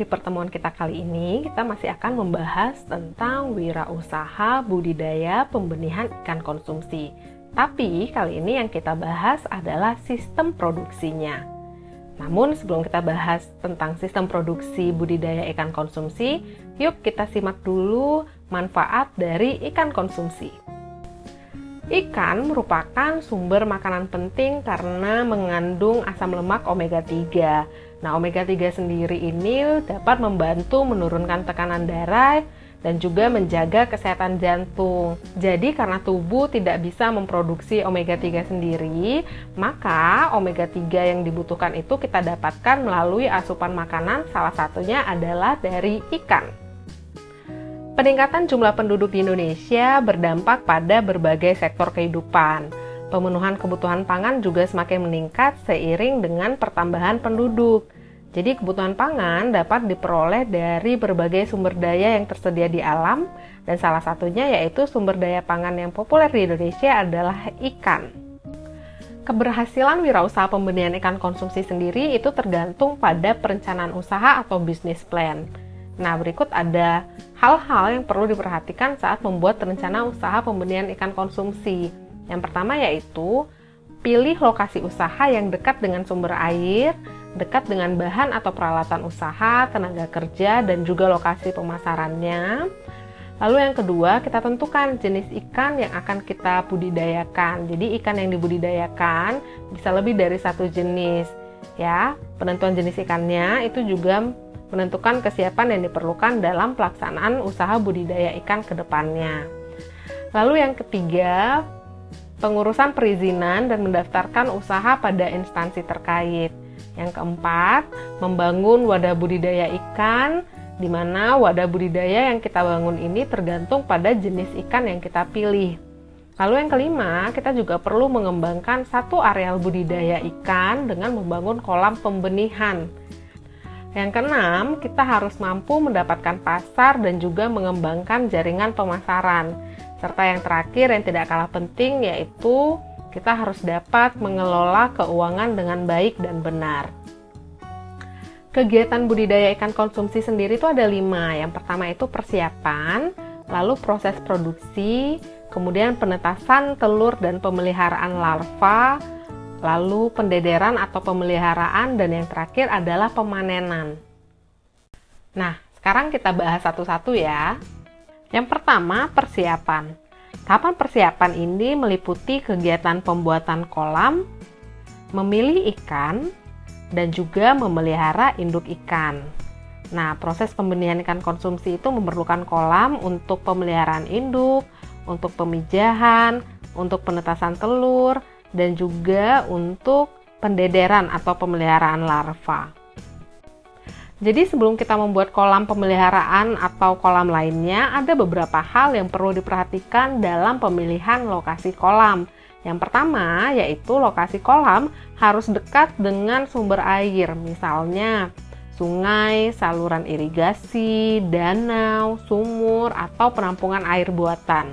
di pertemuan kita kali ini, kita masih akan membahas tentang wirausaha budidaya pembenihan ikan konsumsi. Tapi kali ini yang kita bahas adalah sistem produksinya. Namun sebelum kita bahas tentang sistem produksi budidaya ikan konsumsi, yuk kita simak dulu manfaat dari ikan konsumsi. Ikan merupakan sumber makanan penting karena mengandung asam lemak omega 3. Nah, omega 3 sendiri ini dapat membantu menurunkan tekanan darah dan juga menjaga kesehatan jantung. Jadi karena tubuh tidak bisa memproduksi omega 3 sendiri, maka omega 3 yang dibutuhkan itu kita dapatkan melalui asupan makanan, salah satunya adalah dari ikan. Peningkatan jumlah penduduk di Indonesia berdampak pada berbagai sektor kehidupan. Pemenuhan kebutuhan pangan juga semakin meningkat seiring dengan pertambahan penduduk. Jadi kebutuhan pangan dapat diperoleh dari berbagai sumber daya yang tersedia di alam, dan salah satunya yaitu sumber daya pangan yang populer di Indonesia adalah ikan. Keberhasilan wirausaha pembenihan ikan konsumsi sendiri itu tergantung pada perencanaan usaha atau business plan. Nah, berikut ada hal-hal yang perlu diperhatikan saat membuat rencana usaha pembenihan ikan konsumsi. Yang pertama yaitu, pilih lokasi usaha yang dekat dengan sumber air, dekat dengan bahan atau peralatan usaha, tenaga kerja, dan juga lokasi pemasarannya. Lalu yang kedua, kita tentukan jenis ikan yang akan kita budidayakan. Jadi ikan yang dibudidayakan bisa lebih dari satu jenis. Ya, penentuan jenis ikannya itu juga menentukan kesiapan yang diperlukan dalam pelaksanaan usaha budidaya ikan ke depannya. Lalu yang ketiga, pengurusan perizinan dan mendaftarkan usaha pada instansi terkait. Yang keempat, membangun wadah budidaya ikan, di mana wadah budidaya yang kita bangun ini tergantung pada jenis ikan yang kita pilih. Lalu yang kelima, kita juga perlu mengembangkan satu areal budidaya ikan dengan membangun kolam pembenihan. Yang keenam, kita harus mampu mendapatkan pasar dan juga mengembangkan jaringan pemasaran. Serta yang terakhir yang tidak kalah penting yaitu kita harus dapat mengelola keuangan dengan baik dan benar. Kegiatan budidaya ikan konsumsi sendiri itu ada 5. Yang pertama itu persiapan, lalu proses produksi, kemudian penetasan telur dan pemeliharaan larva, lalu pendederan atau pemeliharaan, dan yang terakhir adalah pemanenan. Nah, sekarang kita bahas satu-satu ya. Yang pertama, persiapan. Tahapan persiapan ini meliputi kegiatan pembuatan kolam, memilih ikan, dan juga memelihara induk ikan. Nah, proses pembenihan ikan konsumsi itu memerlukan kolam untuk pemeliharaan induk, untuk pemijahan, untuk penetasan telur, dan juga untuk pendederan atau pemeliharaan larva. Jadi sebelum kita membuat kolam pemeliharaan atau kolam lainnya, ada beberapa hal yang perlu diperhatikan dalam pemilihan lokasi kolam. Yang pertama yaitu lokasi kolam harus dekat dengan sumber air, misalnya sungai, saluran irigasi, danau, sumur, atau penampungan air buatan.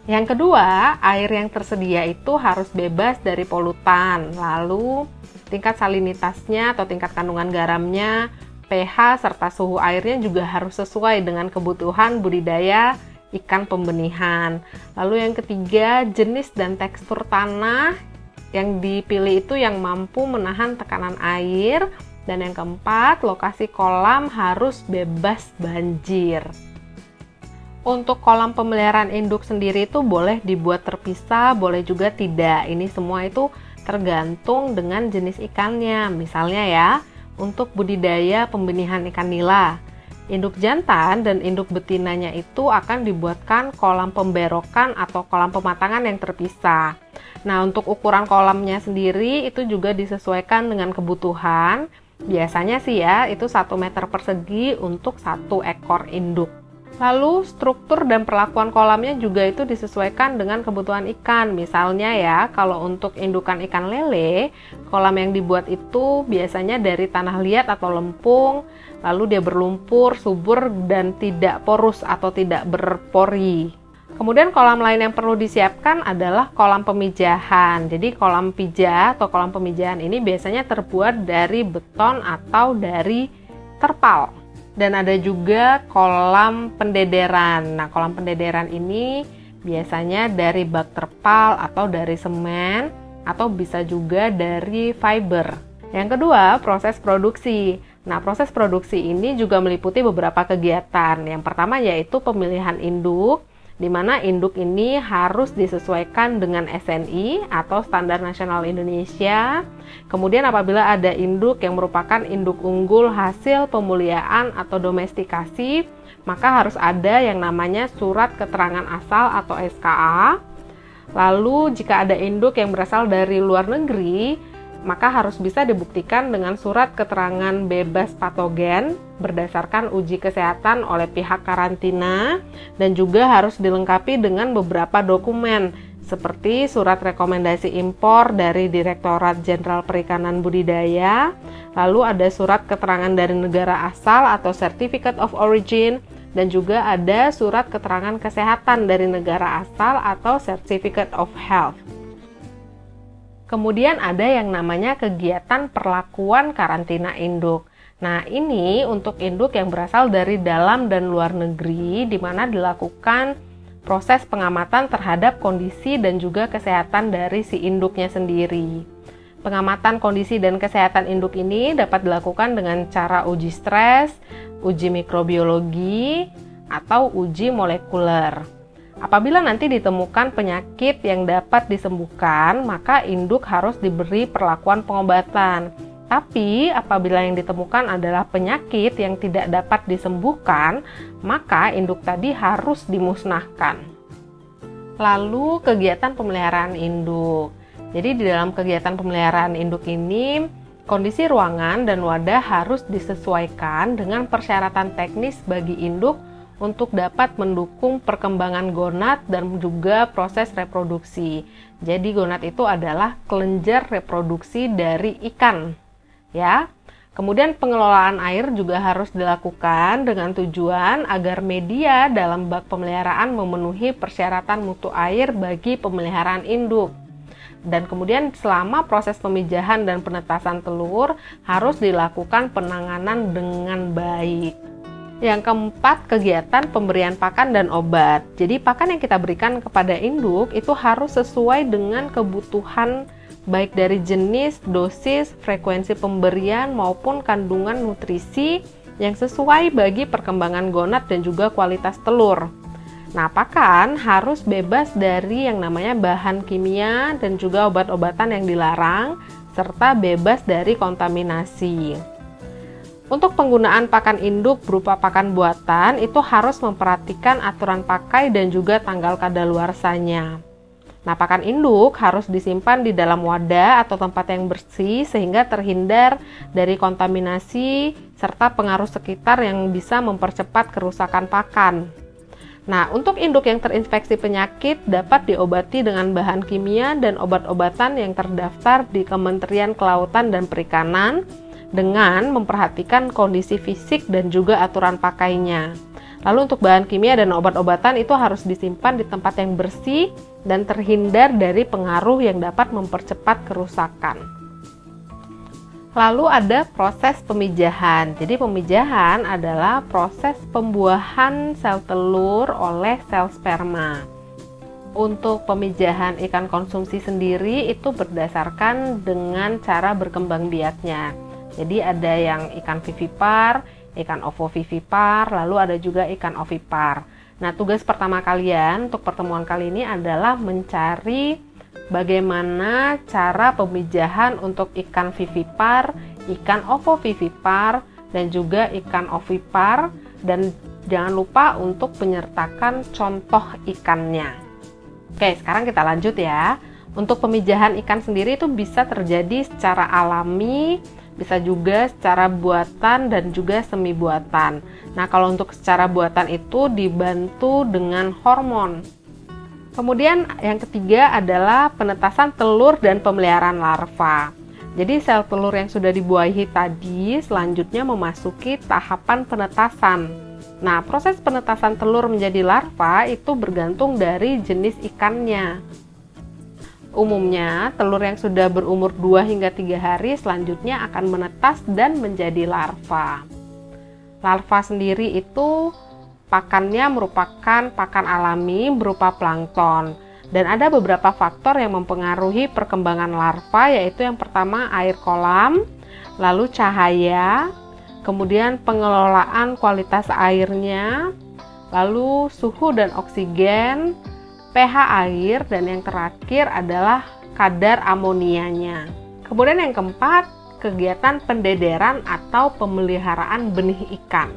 Yang kedua, air yang tersedia itu harus bebas dari polutan, lalu tingkat salinitasnya atau tingkat kandungan garamnya, pH, serta suhu airnya juga harus sesuai dengan kebutuhan budidaya ikan pembenihan. Lalu yang ketiga, jenis dan tekstur tanah yang dipilih itu yang mampu menahan tekanan air. Dan yang keempat, lokasi kolam harus bebas banjir. Untuk kolam pemeliharaan induk sendiri itu boleh dibuat terpisah, boleh juga tidak. Ini semua itu tergantung dengan jenis ikannya. Misalnya ya, untuk budidaya pembenihan ikan nila, induk jantan dan induk betinanya itu akan dibuatkan kolam pemberokan atau kolam pematangan yang terpisah. Nah, untuk ukuran kolamnya sendiri itu juga disesuaikan dengan kebutuhan. Biasanya sih ya, itu 1 meter persegi untuk 1 ekor induk. Lalu struktur dan perlakuan kolamnya juga itu disesuaikan dengan kebutuhan ikan. Misalnya ya, kalau untuk indukan ikan lele, kolam yang dibuat itu biasanya dari tanah liat atau lempung, lalu dia berlumpur, subur, dan tidak porus atau tidak berpori. Kemudian kolam lain yang perlu disiapkan adalah kolam pemijahan. Jadi kolam pijah atau kolam pemijahan ini biasanya terbuat dari beton atau dari terpal. Dan ada juga kolam pendederan. Nah, kolam pendederan ini biasanya dari bak terpal atau dari semen, atau bisa juga dari fiber. Yang kedua, proses produksi. Nah, proses produksi ini juga meliputi beberapa kegiatan. Yang pertama yaitu pemilihan induk, di mana induk ini harus disesuaikan dengan SNI atau Standar Nasional Indonesia. Kemudian apabila ada induk yang merupakan induk unggul hasil pemuliaan atau domestikasi, maka harus ada yang namanya surat keterangan asal atau SKA. Lalu jika ada induk yang berasal dari luar negeri, maka harus bisa dibuktikan dengan surat keterangan bebas patogen berdasarkan uji kesehatan oleh pihak karantina, dan juga harus dilengkapi dengan beberapa dokumen seperti surat rekomendasi impor dari Direktorat Jenderal Perikanan Budidaya, lalu ada surat keterangan dari negara asal atau Certificate of Origin, dan juga ada surat keterangan kesehatan dari negara asal atau Certificate of Health. Kemudian ada yang namanya kegiatan perlakuan karantina induk. Nah, ini untuk induk yang berasal dari dalam dan luar negeri, di mana dilakukan proses pengamatan terhadap kondisi dan juga kesehatan dari si induknya sendiri. Pengamatan kondisi dan kesehatan induk ini dapat dilakukan dengan cara uji stres, uji mikrobiologi, atau uji molekuler. Apabila nanti ditemukan penyakit yang dapat disembuhkan, maka induk harus diberi perlakuan pengobatan. Tapi apabila yang ditemukan adalah penyakit yang tidak dapat disembuhkan, maka induk tadi harus dimusnahkan. Lalu kegiatan pemeliharaan induk. Jadi di dalam kegiatan pemeliharaan induk ini, kondisi ruangan dan wadah harus disesuaikan dengan persyaratan teknis bagi induk untuk dapat mendukung perkembangan gonad dan juga proses reproduksi. Jadi gonad itu adalah kelenjar reproduksi dari ikan, ya. Kemudian pengelolaan air juga harus dilakukan dengan tujuan agar media dalam bak pemeliharaan memenuhi persyaratan mutu air bagi pemeliharaan induk. Dan kemudian selama proses pemijahan dan penetasan telur harus dilakukan penanganan dengan baik. Yang keempat, kegiatan pemberian pakan dan obat. Jadi pakan yang kita berikan kepada induk itu harus sesuai dengan kebutuhan baik dari jenis, dosis, frekuensi pemberian maupun kandungan nutrisi yang sesuai bagi perkembangan gonad dan juga kualitas telur. Nah, pakan harus bebas dari yang namanya bahan kimia dan juga obat-obatan yang dilarang, serta bebas dari kontaminasi. Untuk penggunaan pakan induk berupa pakan buatan itu harus memperhatikan aturan pakai dan juga tanggal kadaluarsanya. Nah, pakan induk harus disimpan di dalam wadah atau tempat yang bersih sehingga terhindar dari kontaminasi serta pengaruh sekitar yang bisa mempercepat kerusakan pakan. Nah, untuk induk yang terinfeksi penyakit dapat diobati dengan bahan kimia dan obat-obatan yang terdaftar di Kementerian Kelautan dan Perikanan dengan memperhatikan kondisi fisik dan juga aturan pakainya. Lalu untuk bahan kimia dan obat-obatan itu harus disimpan di tempat yang bersih dan terhindar dari pengaruh yang dapat mempercepat kerusakan. Lalu ada proses pemijahan. Jadi pemijahan adalah proses pembuahan sel telur oleh sel sperma. Untuk pemijahan ikan konsumsi sendiri itu berdasarkan dengan cara berkembang biaknya. Jadi ada yang ikan vivipar, ikan ovovivipar, lalu ada juga ikan ovipar. Nah, tugas pertama kalian untuk pertemuan kali ini adalah mencari bagaimana cara pemijahan untuk ikan vivipar, ikan ovovivipar, dan juga ikan ovipar. Dan jangan lupa untuk menyertakan contoh ikannya. Oke, sekarang kita lanjut ya. Untuk pemijahan ikan sendiri itu bisa terjadi secara alami, bisa juga secara buatan dan juga semi buatan. Nah, kalau untuk secara buatan itu dibantu dengan hormon. Kemudian yang ketiga adalah penetasan telur dan pemeliharaan larva. Jadi sel telur yang sudah dibuahi tadi selanjutnya memasuki tahapan penetasan. Nah, proses penetasan telur menjadi larva itu bergantung dari jenis ikannya. Umumnya, telur yang sudah berumur 2 hingga 3 hari selanjutnya akan menetas dan menjadi larva. Larva sendiri itu pakannya merupakan pakan alami berupa plankton. Dan ada beberapa faktor yang mempengaruhi perkembangan larva, yaitu yang pertama air kolam, lalu cahaya, kemudian pengelolaan kualitas airnya, lalu suhu dan oksigen, pH air, dan yang terakhir adalah kadar amonianya. Kemudian yang keempat, kegiatan pendederan atau pemeliharaan benih ikan.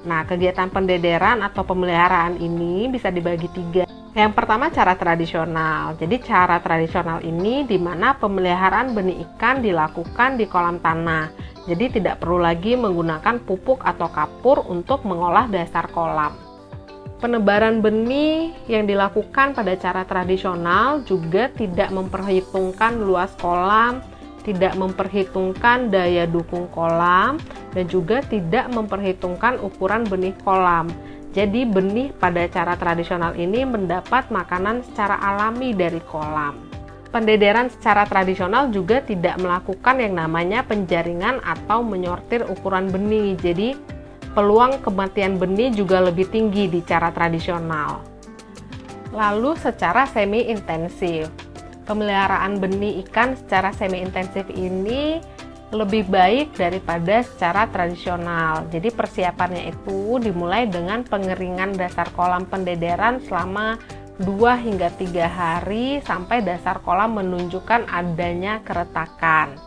Nah, kegiatan pendederan atau pemeliharaan ini bisa dibagi 3. Yang pertama, cara tradisional. Jadi cara tradisional ini di mana pemeliharaan benih ikan dilakukan di kolam tanah. Jadi tidak perlu lagi menggunakan pupuk atau kapur untuk mengolah dasar kolam. Penebaran benih yang dilakukan pada cara tradisional juga tidak memperhitungkan luas kolam, tidak memperhitungkan daya dukung kolam, dan juga tidak memperhitungkan ukuran benih kolam. Jadi benih pada cara tradisional ini mendapat makanan secara alami dari kolam. Pendederan secara tradisional juga tidak melakukan yang namanya penjaringan atau menyortir ukuran benih. Jadi peluang kematian benih juga lebih tinggi di cara tradisional. Lalu secara semi-intensif. Pemeliharaan benih ikan secara semi-intensif ini lebih baik daripada secara tradisional. Jadi persiapannya itu dimulai dengan pengeringan dasar kolam pendederan selama 2 hingga 3 hari sampai dasar kolam menunjukkan adanya keretakan.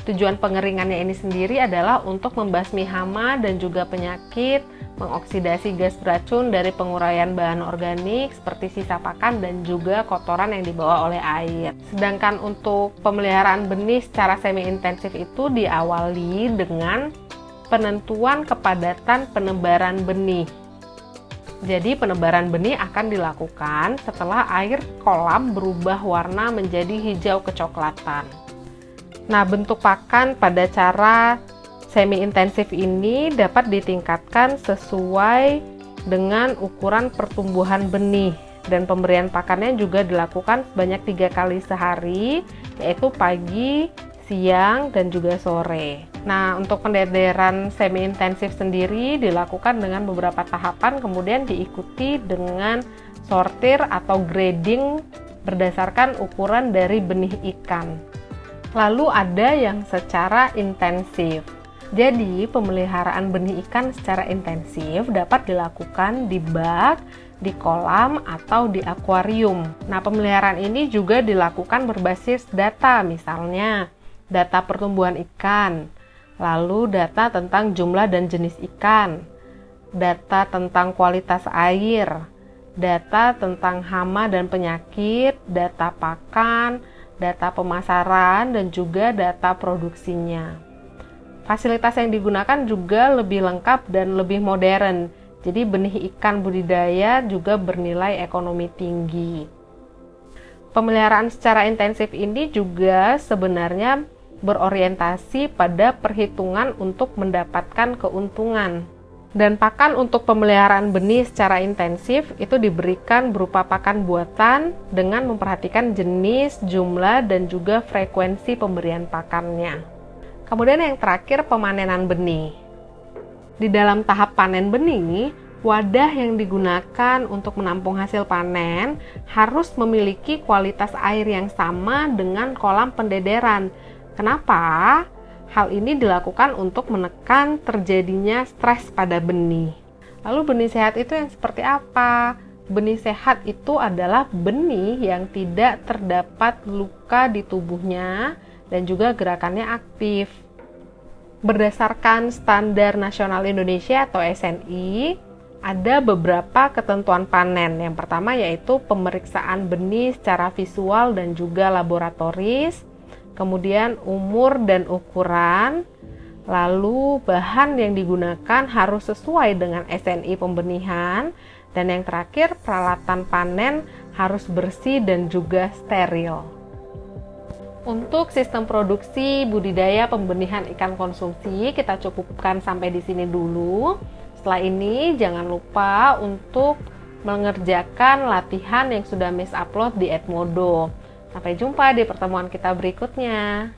Tujuan pengeringannya ini sendiri adalah untuk membasmi hama dan juga penyakit, mengoksidasi gas beracun dari penguraian bahan organik seperti sisa pakan dan juga kotoran yang dibawa oleh air. Sedangkan untuk pemeliharaan benih secara semi-intensif itu diawali dengan penentuan kepadatan penebaran benih. Jadi penebaran benih akan dilakukan setelah air kolam berubah warna menjadi hijau kecoklatan. Nah, bentuk pakan pada cara semi-intensif ini dapat ditingkatkan sesuai dengan ukuran pertumbuhan benih, dan pemberian pakannya juga dilakukan sebanyak 3 kali sehari, yaitu pagi, siang, dan juga sore. Nah, untuk pendederan semi-intensif sendiri dilakukan dengan beberapa tahapan, kemudian diikuti dengan sortir atau grading berdasarkan ukuran dari benih ikan. Lalu ada yang secara intensif. Jadi, pemeliharaan benih ikan secara intensif dapat dilakukan di bak, di kolam, atau di akuarium. Nah, pemeliharaan ini juga dilakukan berbasis data, misalnya data pertumbuhan ikan, lalu data tentang jumlah dan jenis ikan, data tentang kualitas air, data tentang hama dan penyakit, data pakan, data pemasaran, dan juga data produksinya. Fasilitas yang digunakan juga lebih lengkap dan lebih modern. Jadi benih ikan budidaya juga bernilai ekonomi tinggi. Pemeliharaan secara intensif ini juga sebenarnya berorientasi pada perhitungan untuk mendapatkan keuntungan. Dan pakan untuk pemeliharaan benih secara intensif itu diberikan berupa pakan buatan dengan memperhatikan jenis, jumlah, dan juga frekuensi pemberian pakannya. Kemudian yang terakhir, pemanenan benih. Di dalam tahap panen benih, wadah yang digunakan untuk menampung hasil panen harus memiliki kualitas air yang sama dengan kolam pendederan. Kenapa? Hal ini dilakukan untuk menekan terjadinya stres pada benih. Lalu benih sehat itu yang seperti apa? Benih sehat itu adalah benih yang tidak terdapat luka di tubuhnya dan juga gerakannya aktif. Berdasarkan Standar Nasional Indonesia atau SNI, ada beberapa ketentuan panen. Yang pertama yaitu pemeriksaan benih secara visual dan juga laboratoris, kemudian umur dan ukuran, lalu bahan yang digunakan harus sesuai dengan SNI pembenihan, dan yang terakhir peralatan panen harus bersih dan juga steril. Untuk sistem produksi budidaya pembenihan ikan konsumsi kita cukupkan sampai di sini dulu. Setelah ini jangan lupa untuk mengerjakan latihan yang sudah Miss upload di Edmodo. Sampai jumpa di pertemuan kita berikutnya.